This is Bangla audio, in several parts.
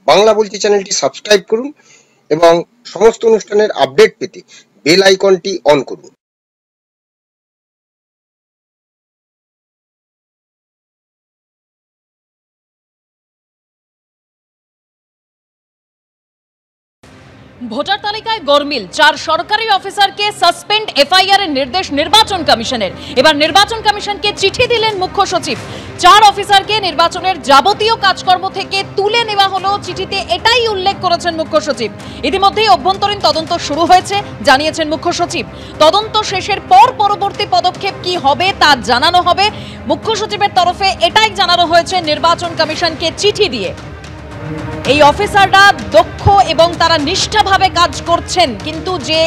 বাংলা বলছি চ্যানেলটি সাবস্ক্রাইব করুন এবং সমস্ত অনুষ্ঠানের আপডেট পেতে বেল আইকনটি অন করুন। ভোটার তালিকায় গরমিল, 4 সরকারি অফিসারকে সাসপেন্ড, এফআইআর এর নির্দেশ নির্বাচন কমিশনের। এবার নির্বাচন কমিশনকে চিঠি দিলেন মুখ্য সচিব। 4 অফিসারকে নির্বাচনের যাবতীয় কাজকর্ম থেকে তুলে নেওয়া হলো। চিঠিতে এটাই উল্লেখ করেছেন মুখ্য সচিব। ইতিমধ্যেই অভ্যন্তরীণ তদন্ত শুরু হয়েছে জানিয়েছেন মুখ্য সচিব। তদন্ত শেষের পর পরবর্তী পদক্ষেপ কি হবে তা জানানো হবে। মুখ্য সচিবের তরফে এটাই জানানো হয়েছে নির্বাচন কমিশনকে চিঠি দিয়ে। এই অফিসাররা দক্ষ এবং তারা নিষ্ঠাভাবে কাজ করছেন, কিন্তু যে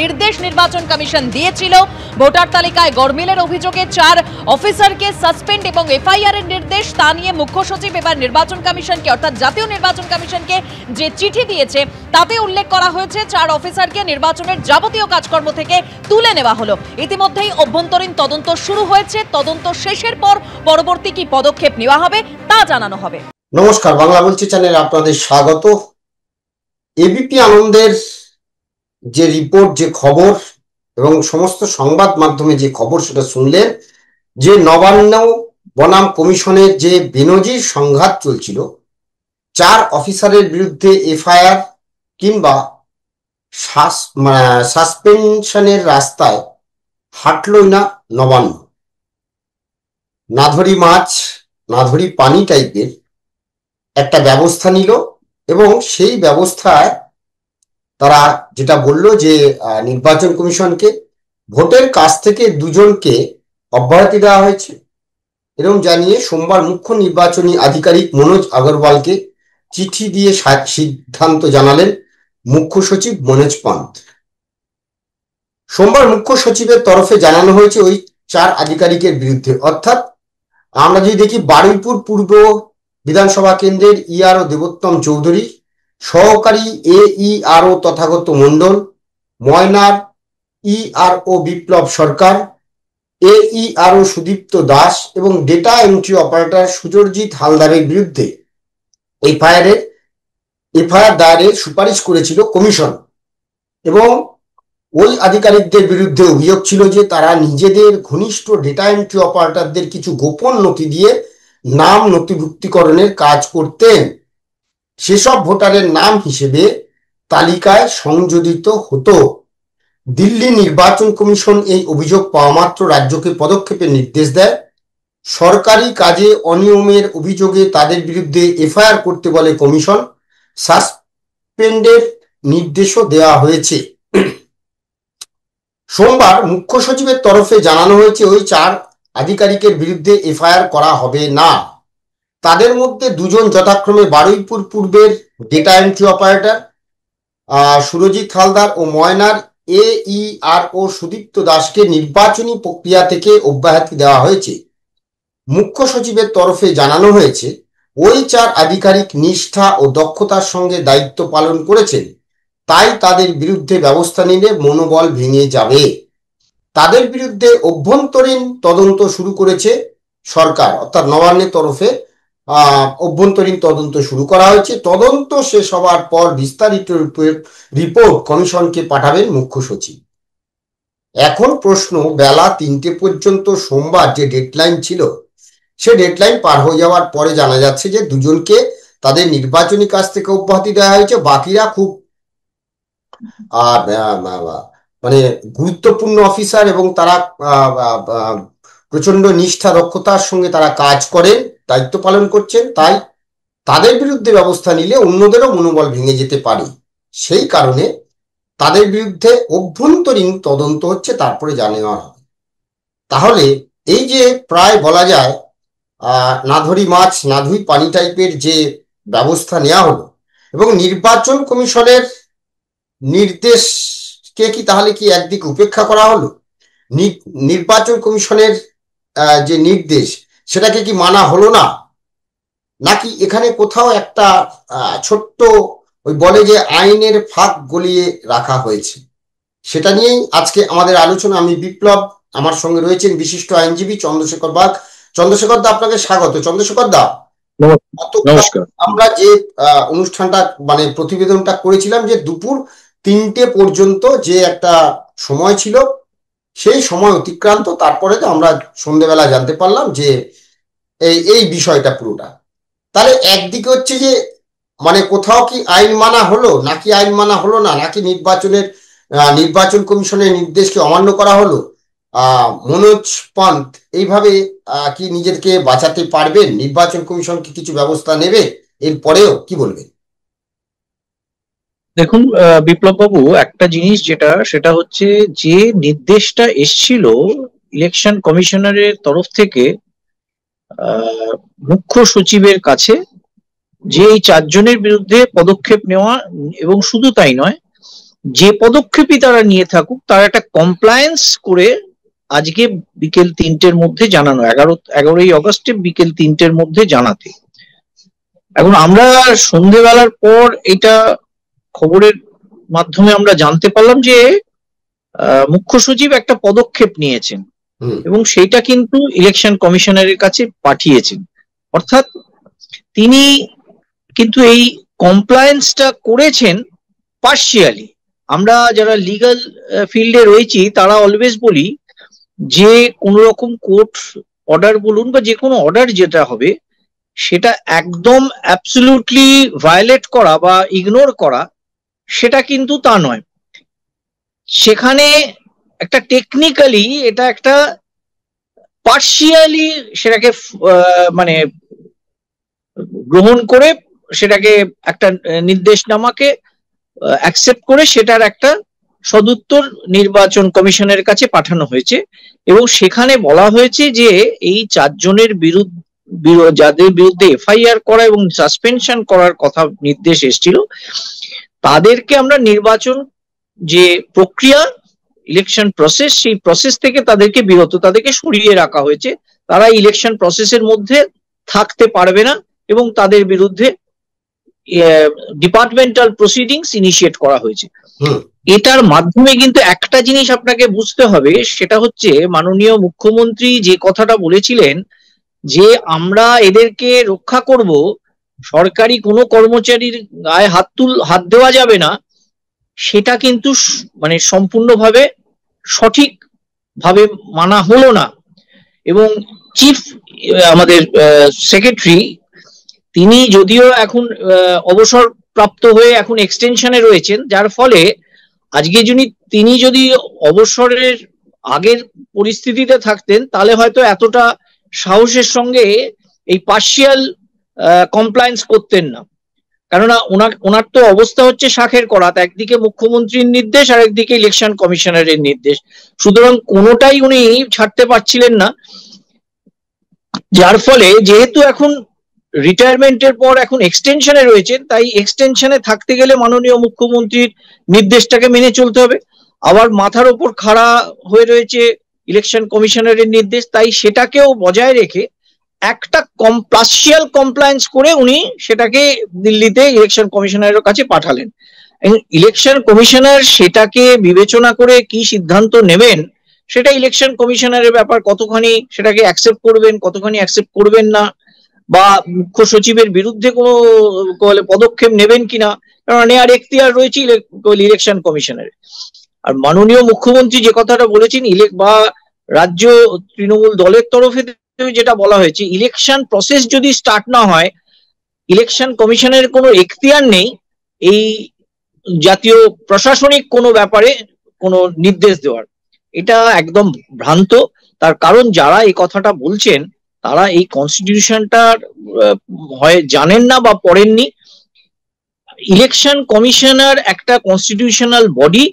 নির্দেশ নির্বাচন কমিশন দিয়েছিল ভোটার তালিকায় গরমিলের অভিযোগে 4 অফিসারকে সাসপেন্ড এবং এফআইআর এর নির্দেশ, তা নিয়ে মুখ্য সচিব এবার নির্বাচন কমিশনকে অর্থাৎ জাতীয় নির্বাচন কমিশনকে যে চিঠি দিয়েছে তাতে উল্লেখ করা হয়েছে 4 অফিসারকে নির্বাচনের যাবতীয় কাজকর্ম থেকে তুলে নেওয়া হলো। ইতিমধ্যেই অভ্যন্তরীণ তদন্ত শুরু হয়েছে। তদন্ত শেষের পর পরবর্তী কি পদক্ষেপ নেওয়া হবে তা জানানো হবে। নমস্কার, বাংলা বলছি চ্যানেলে আপনাদের স্বাগত। এবিপি আনন্দের যে রিপোর্ট, যে খবর এবং সমস্ত সংবাদ মাধ্যমে যে খবর সেটা শুনলেন, যে নবান্ন বনাম কমিশনের যে বেনজির সংঘাত চলছিল, 4 অফিসারের বিরুদ্ধে এফআইআর কিংবা সাসপেনশনের রাস্তায় হাঁটলই না নবান্ন। না ধরি মাছ না ধরি পানি টাইপের একটা ব্যবস্থা নিল এবং সেই ব্যবস্থায় তারা যেটা বলল যে নির্বাচন কমিশনকে ভোটের কাছ থেকে 2 জনকে অব্যাহতি দেওয়া হয়েছে এবং জানিয়ে সোমবার মুখ্য নির্বাচনী আধিকারিক মনোজ আগরওয়ালকে চিঠি দিয়ে সিদ্ধান্ত জানালেন মুখ্য সচিব মনোজ পান্ত। সোমবার মুখ্য সচিবের তরফে জানানো হয়েছে ওই 4 আধিকারিকের বিরুদ্ধে, অর্থাৎ আমরা যদি দেখি বারুইপুর পূর্ব বিধানসভা কেন্দ্রের ইআরও দেবোত্তম চৌধুরী, সহকারী এইআরও তথাগত মণ্ডল, ময়নার ইআরও বিপ্লব সরকার, এইআরও সুদীপ্ত দাস এবং ডেটা এন্ট্রি অপারেটর সুজরজিৎ হালদারের বিরুদ্ধে এফআইআর দায়েরের সুপারিশ করেছিল কমিশন। এবং ওই আধিকারিকদের বিরুদ্ধে অভিযোগ ছিল যে তারা নিজেদের ঘনিষ্ঠ ডেটা এন্ট্রি অপারেটরদের কিছু গোপন নথি দিয়ে নাম নথিভুক্তিকরণের কাজ করতেন। সেসব ভোটারের নাম হিসেবে তালিকায় সংযোজিত হতো। দিল্লি নির্বাচন কমিশন এই অভিযোগ পাওয়া মাত্র রাজ্যকে পদক্ষেপের নির্দেশ দেয়। সরকারি কাজে অনিয়মের অভিযোগে তাদের বিরুদ্ধে এফআইআর করতে বলে কমিশন। সাসপেন্ডের নির্দেশও দেওয়া হয়েছে। সোমবার মুখ্য সচিবের তরফে জানানো হয়েছে ওই 4 আধিকারিকের বিরুদ্ধে এফআইআর করা হবে না। তাদের মধ্যে 2 জন যথাক্রমে বারুইপুর পূর্বের data entry operator Surajit Haldar ও ময়নার এইআরও সুদীপ্ত দাসকে নির্বাচনী প্রক্রিয়া থেকে অব্যাহতি দেওয়া হয়েছে। মুখ্য সচিবের তরফে জানানো হয়েছে ওই 4 আধিকারিক নিষ্ঠা ও দক্ষতার সঙ্গে দায়িত্ব পালন করেছেন, তাই তাদের বিরুদ্ধে ব্যবস্থা নিলে মনোবল ভেঙে যাবে। তাদের বিরুদ্ধে অভ্যন্তরীণ তদন্ত শুরু করেছে সরকার, অর্থাৎ নবান্নের তরফে অভ্যন্তরীণ তদন্ত শুরু করা হয়েছে। তদন্ত শেষ হওয়ার পর বিস্তারিত রিপোর্ট কমিশনকে পাঠাবেন মুখ্য সচিব। এখন প্রশ্ন, বেলা 3টে পর্যন্ত সোমবার যে ডেডলাইন ছিল, সে ডেডলাইন পার হয়ে যাওয়ার পরে জানা যাচ্ছে যে 2 জনকে তাদের নির্বাচনী কাজ থেকে অব্যাহতি দেওয়া হয়েছে। বাকিরা খুব মানে গুরুত্বপূর্ণ অফিসার এবং তারা প্রচন্ড নিষ্ঠা দক্ষতার সঙ্গে তারা কাজ করেন, দায়িত্ব পালন করছেন, তাই তাদের বিরুদ্ধে ব্যবস্থা নিলে অন্যদেরও মনোবল ভেঙে যেতে পারে। সেই কারণে তাদের বিরুদ্ধে অভ্যন্তরীণ তদন্ত হচ্ছে, তারপরে জানানো হবে। তাহলে এই যে প্রায় বলা যায় না ধরি মাছ না ধুই পানি টাইপের যে ব্যবস্থা নেওয়া হলো এবং নির্বাচন কমিশনের নির্দেশকে কি তাহলে কি একদিকে উপেক্ষা করা হলো? নির্বাচন কমিশনের যে নির্দেশ সেটাকে কি মানা হলো না, নাকি এখানে কোথাও একটা ছোট্ট ওই বলে যে আইনের ফাঁক গলিয়ে রাখা হয়েছে? সেটা নিয়েই আজকে আমাদের আলোচনা। আমি বিপ্লব, আমার সঙ্গে রয়েছেন বিশিষ্ট আইনজীবী চন্দ্রশেখর বাগ। চন্দ্রশেখর দা, আপনাকে স্বাগত। চন্দ্রশেখর দা, নমস্কার। আমরা যে অনুষ্ঠানটা মানে প্রতিবেদনটা করেছিলাম যে দুপুর 3টে পর্যন্ত যে একটা সময় ছিল, সেই সময় অতিক্রান্ত, তারপরে তো আমরা সন্ধ্যেবেলা জানতে পারলাম যে এই বিষয়টা পুরোটা। তাহলে একদিকে হচ্ছে যে মানে কোথাও কি আইন মানা হলো নাকি আইন মানা হলো না, নাকি নির্বাচন কমিশনের নির্দেশকে অমান্য করা হলো। মনোজ পান্ত এইভাবে কি নিজেকে বাঁচাতে পারবেন? নির্বাচন কমিশন কি কিছু ব্যবস্থা নেবে এরপরেও? কি বলবেন? দেখুন বিপ্লব বাবু, একটা জিনিস সেটা হচ্ছে যে নির্দেশটা এসছিল ইলেকশন কমিশনারের তরফ থেকে মুখ্য সচিবের কাছে, যে এই 4 জনের বিরুদ্ধে পদক্ষেপ নেওয়া, এবং শুধু তাই নয়, যে পদক্ষেপই তারা নিয়ে থাকুক তার একটা কমপ্লায়েন্স করে আজকে বিকেল 3টের মধ্যে জানানো, 11ই আগস্টে বিকেল 3টের মধ্যে জানাতে। এখন আমরা সন্ধ্যেবেলার পর এটা খবরের মাধ্যমে আমরা জানতে পারলাম যে মুখ্য সচিব একটা পদক্ষেপ নিয়েছেন এবং সেইটা কিন্তু ইলেকশন কমিশনারের কাছে পাঠিয়েছেন। অর্থাৎ তিনি কিন্তু এই কমপ্লায়েন্সটা করেছেন পার্শিয়ালি। আমরা যারা লিগ্যাল ফিল্ডে রয়েছি তারা অলওয়েজ বলি যে কোন রকম কোর্ট অর্ডার বলুন বা যে কোনো অর্ডার যেটা হবে সেটা একদম অ্যাবসলিউটলি ভায়োলেট করা বা ইগনোর করা, সেটা কিন্তু তা নয়। সেখানে একটা টেকনিক্যালি এটা একটা পার্শিয়ালি সেটাকে মানে গ্রহণ করে, সেটাকে একটা নির্দেশনামাকে অ্যাকসেপ্ট করে সেটার একটা সদুত্তর নির্বাচন কমিশনের কাছে পাঠানো হয়েছে। এবং সেখানে বলা হয়েছে যে এই 4 জনের যাদের বিরুদ্ধে এফআইআর করা এবং সাসপেনশন করার কথা নির্দেশ এসেছিল, তাদেরকে আমরা নির্বাচন যে প্রক্রিয়া, ইলেকশন প্রসেস, সেই প্রসেস থেকে তাদেরকে সরিয়ে রাখা হয়েছে। তারা ইলেকশন প্রসেসের মধ্যে থাকতে পারবে না এবং তাদের বিরুদ্ধে ডিপার্টমেন্টাল প্রসিডিংস ইনিশিয়েট করা হয়েছে। এটার মাধ্যমে কিন্তু একটা জিনিস আপনাকে বুঝতে হবে, সেটা হচ্ছে মাননীয় মুখ্যমন্ত্রী যে কথাটা বলেছিলেন যে আমরা এদেরকে রক্ষা করব, সরকারি কোনো কর্মচারীর গায়ে হাত দেওয়া যাবে না, সেটা কিন্তু মানে সম্পূর্ণভাবে সঠিক ভাবে মানা হলো না। এবং চিফ আমাদের সেক্রেটারি, তিনি যদিও এখন অবসর প্রাপ্ত হয়ে এখন এক্সটেনশনে রয়েছেন, যার ফলে আজকে তিনি যদি অবসরের আগের পরিস্থিতিতে থাকতেন তাহলে হয়তো এতটা সাহসের সঙ্গে এই পার্শিয়াল কমপ্লায়েন্স করতেন না। কেননা ওনার তো অবস্থা হচ্ছে শাখের করাত, একদিকে মুখ্যমন্ত্রীর নির্দেশ আর একদিকে ইলেকশন কমিশনারের নির্দেশ, সুতরাং কোনোটাই উনি ছাড়তে পারছিলেন না। যার ফলে যেহেতু এখন রিটায়ারমেন্টের পর এখন এক্সটেনশনে রয়েছেন, তাই এক্সটেনশনে থাকতে গেলে মাননীয় মুখ্যমন্ত্রীর নির্দেশটাকে মেনে চলতে হবে। আবার মাথার ওপর খাড়া হয়ে রয়েছে ইলেকশন কমিশনারের নির্দেশ, তাই সেটাকেও বজায় রেখে একটা পার্শিয়াল কমপ্লায়েন্স করে উনি সেটাকে দিল্লিতে ইলেকশন কমিশনারের কাছে পাঠালেন। ইলেকশন কমিশনার সেটাকে বিবেচনা করে কি সিদ্ধান্ত নেবেন সেটা ইলেকশন কমিশনারের ব্যাপার, কতখানি সেটাকে অ্যাকসেপ্ট করবেন, কতখানি অ্যাকসেপ্ট করবেন না, বা মুখ্য সচিবের বিরুদ্ধে কোনো পদক্ষেপ নেবেন কিনা, কারণ নেয়ার এখতিয়ার রয়েছে ইলেকশন কমিশনারের। আর মাননীয় মুখ্যমন্ত্রী যে কথাটা বলেছেন, বা রাজ্য তৃণমূল দলের তরফে যেটা বলা হয়েছে, ইলেকশন প্রসেস যদি স্টার্ট না হয়, ইলেকশন কমিশনের কোনো এখতিয়ার নেই এই জাতীয় প্রশাসনিক কোনো ব্যাপারে কোনো নির্দেশ দেওয়ার। এটা একদম ভ্রান্ত। তার কারণ যারা এই কথাটা বলছেন তারা এই কনস্টিটিউশনটার হয় জানেন না বা পড়েননি। ইলেকশন কমিশনার একটা কনস্টিটিউশনাল বডি,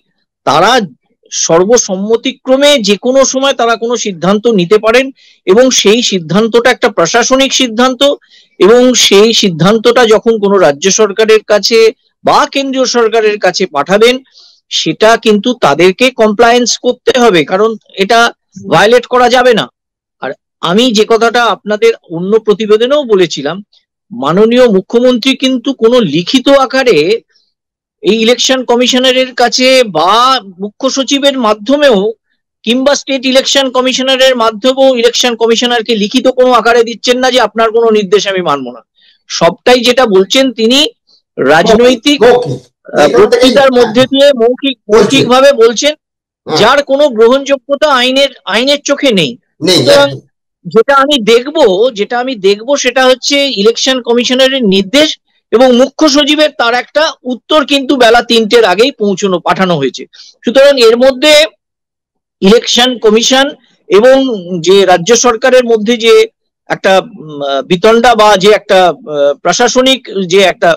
তারা সর্বসম্মতিক্রমে যে কোনো সময় তারা কোনো সিদ্ধান্ত নিতে পারেন এবং সেই সিদ্ধান্তটা একটা প্রশাসনিক সিদ্ধান্ত, এবং সেই সিদ্ধান্তটা যখন কোনো রাজ্য সরকারের কাছে বা কেন্দ্রীয় সরকারের কাছে পাঠাবেন, সেটা কিন্তু তাদেরকে কমপ্লায়েন্স করতে হবে, কারণ এটা ভায়োলেট করা যাবে না। আর আমি যে কথাটা আপনাদের অন্য প্রতিবেদনেও বলেছিলাম, মাননীয় মুখ্যমন্ত্রী কিন্তু কোনো লিখিত আকারে এই ইলেকশন কমিশনারের কাছে বা মুখ্য সচিবের মাধ্যমেও কিংবা স্টেট ইলেকশন কমিশনারের মাধ্যমেও ইলেকশন কমিশনারকে লিখিত কোনো আকারে দিচ্ছেন না যে আপনার কোনো নির্দেশ আমি মানবো না। সবটাই যেটা বলছেন তিনি রাজনৈতিক বক্তৃতার মধ্যে দিয়ে মৌখিক ভাবে বলছেন, যার কোনো গ্রহণযোগ্যতা আইনের চোখে নেই। সুতরাং যেটা আমি দেখবো সেটা হচ্ছে ইলেকশন কমিশনারের নির্দেশ এবং মুখ্য সচিবের তার একটা উত্তর কিন্তু বেলা 3টের আগেই পাঠানো হয়েছে। সুতরাং এর মধ্যে ইলেকশন কমিশন এবং যে রাজ্য সরকারের মধ্যে যে একটা বিতণ্ডা বা যে একটা প্রশাসনিক যে একটা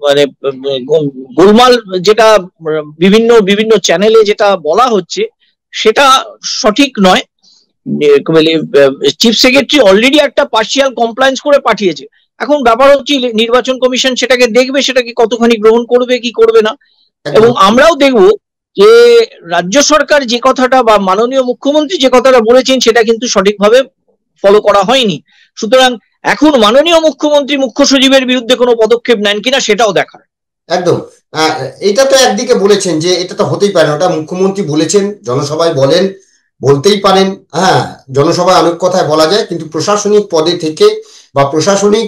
মানে গোলমাল যেটা বিভিন্ন চ্যানেলে যেটা বলা হচ্ছে সেটা সঠিক নয়। চিফ সেক্রেটারি অলরেডি একটা পার্সিয়াল কমপ্লায়েন্স করে পাঠিয়েছে। এখন ব্যাপার হচ্ছে নির্বাচন কমিশন সেটাকে দেখবে, সেটাকে কতখানি গ্রহণ করবে কি করবে না। এবং আমরাও দেখব যে রাজ্য সরকার যে কথাটা বা মাননীয় মুখ্যমন্ত্রী যে কথাটা বলেছেন সেটা কিন্তু সঠিকভাবে ফলো করা হয়নি। সুতরাং এখন মাননীয় মুখ্যমন্ত্রী মুখ্য সচিবের বিরুদ্ধে কোনো পদক্ষেপ নেন কিনা সেটাও দেখার। একদম, এটা তো একদিকে বলেছেন যে এটা তো হতেই পারে না, ওটা মুখ্যমন্ত্রী বলেছেন, জনসভায় বলতেই পারেন। হ্যাঁ, জনসভায় অনেক কথায় বলা যায়, কিন্তু প্রশাসনিক পদে থেকে বা প্রশাসনিক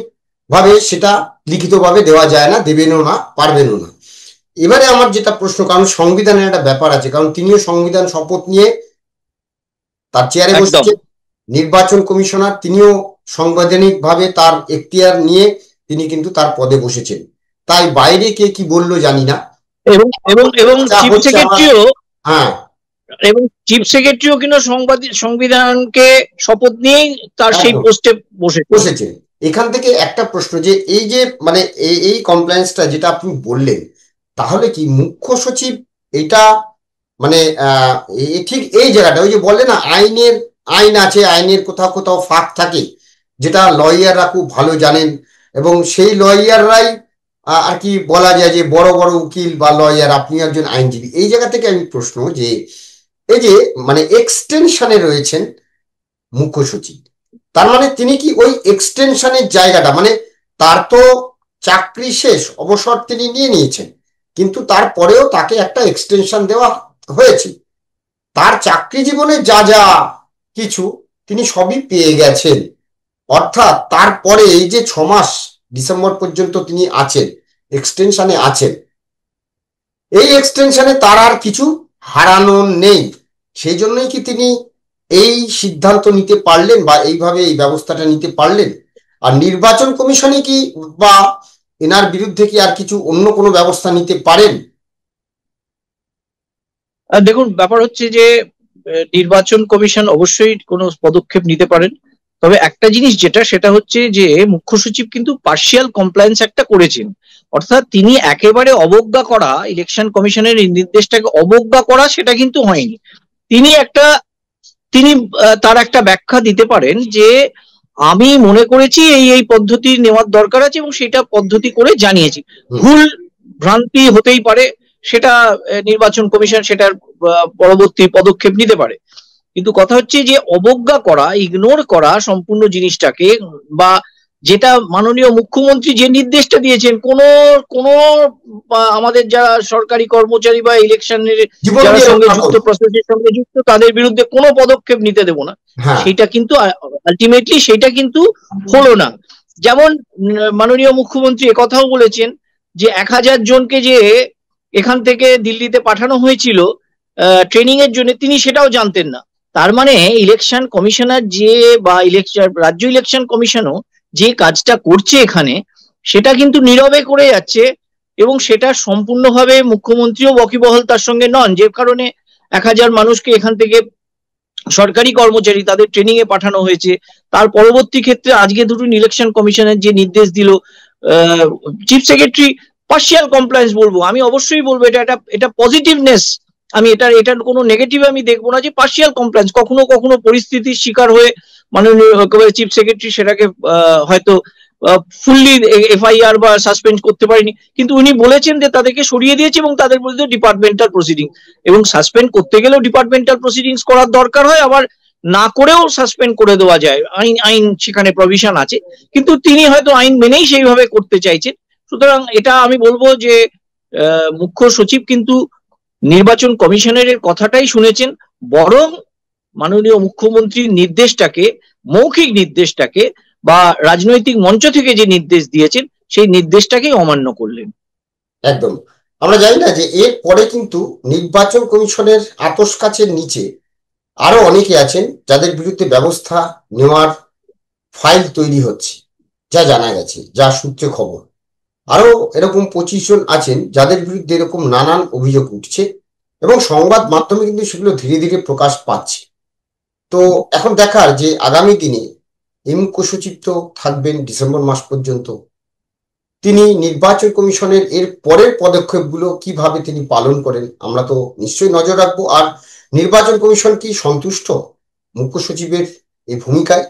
ভাবে সেটা লিখিতভাবে দেওয়া যায় না, দেবেনও না, পারবেনও না। এবারে আমার যেটা প্রশ্ন, কারণ সংবিধানের একটা ব্যাপার আছে, কারণ তিনিও সংবিধান শপথ নিয়ে তার চেয়ারে বসেছেন, নির্বাচন কমিশনার তিনিও সাংবিধানিক ভাবে তার এখতিয়ার নিয়ে তিনি কিন্তু তার পদে বসেছেন। তাই বাইরে কে কি বললো জানি না। এবং চিফ সেক্রেটারিও কিন্তু সংবিধানকে শপথ নিয়েই তার সেই পোস্টে বসেছেন। এখান থেকে একটা প্রশ্ন, যে এই যে মানে এই কমপ্লায়েন্সটা যেটা আপনি বললেন, তাহলে কি মুখ্য সচিব এটা মানে ঠিক এই জায়গাটা, ওই যে বলে না আইন আছে, আইনের কোথাও কোথাও ফাঁক থাকে, যেটা লয়াররা খুব ভালো জানেন, এবং সেই লয়াররাই আর কি বলা যায় যে বড় বড় উকিল বা লয়ার, আপনি একজন আইনজীবী। এই জায়গা থেকে আমি প্রশ্ন, যে এই যে মানে এক্সটেনশনে রয়েছেন মুখ্য সচিব, তার মানে তিনি কি ওই এক্সটেনশনের জায়গাটা, মানে তার তো চাকরি শেষ, অবসর তিনি নিয়ে নিয়েছেন, কিন্তু তারপরেও তাকে একটা এক্সটেনশন দেওয়া হয়েছে, তার চাকরি জীবনে যা যা কিছু তিনি সবই পেয়ে গেছেন। অর্থাৎ তারপরে এই যে 6 মাস ডিসেম্বর পর্যন্ত তিনি আছেন, এক্সটেনশনে আছেন, এই এক্সটেনশনে তার আর কিছু হারানো নেই। সেই জন্যই কি তিনি এই সিদ্ধান্ত নিতে পারলেন বা এইভাবে এই ব্যবস্থাটা নিতে পারলেন? আর নির্বাচন কমিশনে কি বা এনার বিরুদ্ধে কি আর কিছু অন্য কোনো ব্যবস্থা নিতে পারেন? দেখুন, ব্যাপার হচ্ছে যে নির্বাচন কমিশন অবশ্যই কোনো পদক্ষেপ নিতে পারেন, তবে একটা জিনিস সেটা হচ্ছে যে মুখ্য সচিব কিন্তু পার্সিয়াল কমপ্লায়েন্স একটা করেছেন, অর্থাৎ তিনি একেবারে অবজ্ঞা করা, ইলেকশন কমিশনের নির্দেশটাকে অবজ্ঞা করা সেটা কিন্তু হয়নি। তিনি তার একটা ব্যাখ্যা দিতে পারেন যে আমি মনে করেছি এই পদ্ধতি নেওয়ার দরকার আছে এবং সেটা পদ্ধতি করে জানিয়েছি, ভুল ভ্রান্তি হতেই পারে, সেটা নির্বাচন কমিশন সেটার পরবর্তী পদক্ষেপ নিতে পারে। কিন্তু কথা হচ্ছে যে অবজ্ঞা করা, ইগনোর করা সম্পূর্ণ জিনিসটাকে, বা যেটা মাননীয় মুখ্যমন্ত্রী যে নির্দেশটা দিয়েছেন, কোন আমাদের যারা সরকারি কর্মচারী বা ইলেকশনের যারা সঙ্গে যুক্ত, প্রসেসের সঙ্গে যুক্ত, তাদের বিরুদ্ধে কোনো পদক্ষেপ নিতে দেব না, সেটা কিন্তু আলটিমেটলি সেটা কিন্তু হলো না। যেমন মাননীয় মুখ্যমন্ত্রী একথাও বলেছেন যে 1000 জনকে যে এখান থেকে দিল্লিতে পাঠানো হয়েছিল ট্রেনিং এর জন্য, তিনি সেটাও জানতেন না। তার মানে ইলেকশন কমিশনার বা রাজ্য ইলেকশন কমিশনও যে কাজটা করছে এখানে, সেটা কিন্তু নীরবে করে যাচ্ছে, এবং সেটা সম্পূর্ণভাবে মুখ্যমন্ত্রীও ওয়াকিবহাল তার সঙ্গে নন, যে কারণে 1000 মানুষকে এখান থেকে সরকারি কর্মচারী তাদের ট্রেনিং এ পাঠানো হয়েছে। তার পরবর্তী ক্ষেত্রে আজকে ধরুন ইলেকশন কমিশনের যে নির্দেশ দিল, চিফ সেক্রেটারি পার্সিয়াল কমপ্লায়েন্স বলবো, আমি অবশ্যই বলবো এটা পজিটিভনেস, আমি এটার কোনো নেগেটিভ আমি দেখবো না, যে পার্সিয়াল কমপ্লায়েন্স। কখনো কখনো পরিস্থিতির শিকার হয়ে মাননীয় চিফ সেক্রেটারি সেটাকে হয়তো ফুললি এফআইআর বা সাসপেন্ড করতে পারেনি, কিন্তু উনি বলেছেন যে তাদেরকে সরিয়ে দিয়েছে এবং তাদের বিরুদ্ধে ডিপার্টমেন্টাল প্রসিডিং, এবং সাসপেন্ড করতে গেলেও ডিপার্টমেন্টাল প্রসিডিংস করার দরকার হয়, আবার না করেও সাসপেন্ড করে দেওয়া যায়, আইন সেখানে প্রভিশন আছে, কিন্তু তিনি হয়তো আইন মেনেই সেইভাবে করতে চাইছেন। সুতরাং এটা আমি বলবো যে মুখ্য সচিব কিন্তু নির্বাচন কমিশনের কথাটাই শুনেছেন, বরং মাননীয় মুখ্যমন্ত্রীর নির্দেশটাকে, মৌখিক নির্দেশটাকে বা রাজনৈতিক মঞ্চ থেকে যে নির্দেশ দিয়েছেন সেই নির্দেশটাকেই অমান্য করলেন। একদম। আমরা জানি না যে এর পরে কিন্তু নির্বাচন কমিশনের আতস কাচের নিচে আরো অনেকে আছেন যাদের বিরুদ্ধে ব্যবস্থা নেওয়ার ফাইল তৈরি হচ্ছে, যা জানা গেছে, যা সূত্রে খবর। আরো এরকম 25 জন আছেন যাদের বিরুদ্ধে এরকম নানান অভিযোগ উঠছে এবং সংবাদ মাধ্যমে কিন্তু সেগুলো ধীরে ধীরে প্রকাশ পাচ্ছে। তো এখন দেখার যে আগামী দিনে এই মুখ্য সচিব তো থাকবেন ডিসেম্বর মাস পর্যন্ত, তিনি নির্বাচন কমিশনের এর পরের পদক্ষেপগুলো কিভাবে তিনি পালন করেন আমরা তো নিশ্চয়ই নজর রাখবো। আর নির্বাচন কমিশন কি সন্তুষ্ট মুখ্য সচিবের এই ভূমিকায়,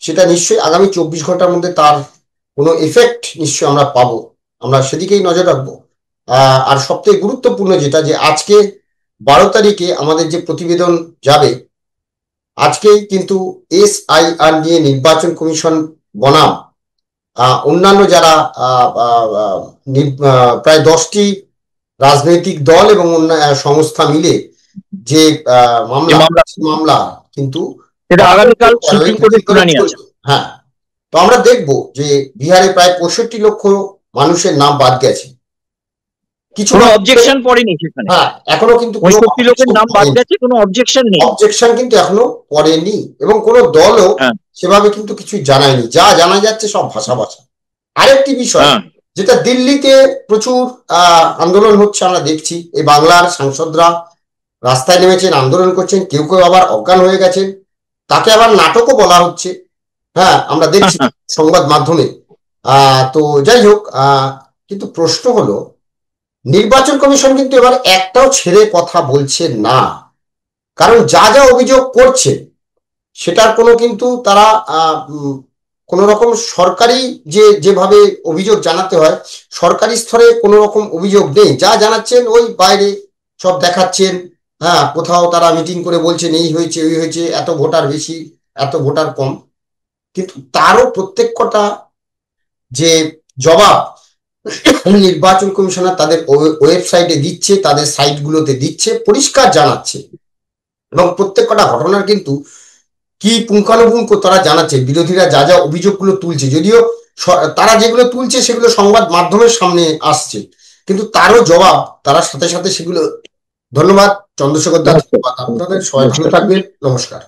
সেটা নিশ্চয়ই আগামী 24 ঘন্টার মধ্যে তার কোনো এফেক্ট নিশ্চয়ই আমরা পাবো, আমরা সেদিকেই নজর রাখবো। আর সবথেকে গুরুত্বপূর্ণ যেটা, যে আজকে 12 তারিখে আমাদের যে প্রতিবেদন যাবে, আজকেই কিন্তু SIR নিয়ে নির্বাচন কমিশন বনাম অন্যান্য যারা প্রায় 10টি রাজনৈতিক দল এবং সংস্থা মিলে যে মামলা কিন্তু আগামীকাল সুপ্রিম কোর্টের শুনানি আছে। হ্যাঁ, তো আমরা দেখবো যে বিহারে প্রায় 65 লক্ষ মানুষের নাম বাদ গেছে, কিছু অবজেকশন পড়েনি সেখানে। হ্যাঁ, এখনো কিন্তু 65 লক্ষের নাম বাদ গেছে, কোনো অবজেকশন নেই, অবজেকশন কিন্তু এখনো পড়েনি এবং কোনো দলও সেভাবে কিন্তু কিছু জানায়নি। যা জানা যাচ্ছে সব ভাষা। আরেকটি বিষয় যেটা দিল্লিতে প্রচুর আন্দোলন হচ্ছে, আমরা দেখছি এই বাংলার সাংসদরা রাস্তায় নেমেছেন, আন্দোলন করছেন, কেউ কেউ আবার অজ্ঞান হয়ে গেছেন, তাকে আবার নাটকও বলা হচ্ছে। হ্যাঁ, আমরা দেখছি সংবাদ মাধ্যমে। তো যাই হোক, কিন্তু প্রশ্ন হলো নির্বাচন কমিশন কিন্তু এবার একটাও ছেড়ে কথা বলছে না, কারণ যা যা অভিযোগ করছে সেটার কোনো কিন্তু তারা কোন রকম সরকারি যেভাবে অভিযোগ জানাতে হয় সরকারি স্তরে কোনো রকম অভিযোগ নেই। যা জানাচ্ছেন ওই বাইরে সব দেখাচ্ছেন। হ্যাঁ, কোথাও তারা মিটিং করে বলছেন এই হয়েছে ওই হয়েছে, এত ভোটার বেশি এত ভোটার কম, কিন্তু তারও প্রত্যেকটা যে জবাব নির্বাচন কমিশনার তাদের ওয়েবসাইটে দিচ্ছে, তাদের সাইটগুলোতে দিচ্ছে, পরিষ্কার জানাচ্ছে এবং প্রত্যেকটা ঘটনার কিন্তু কি পুঙ্খানুপুঙ্খ তারা জানাচ্ছে। বিরোধীরা যা যা অভিযোগগুলো তুলছে, যদিও তারা যেগুলো তুলছে সেগুলো সংবাদ মাধ্যমের সামনে আসছে, কিন্তু তারও জবাব তারা সাথে সাথে সেগুলো। ধন্যবাদ চন্দ্রশেখর দা, আপনাদের সবাই ভালো থাকবেন, নমস্কার।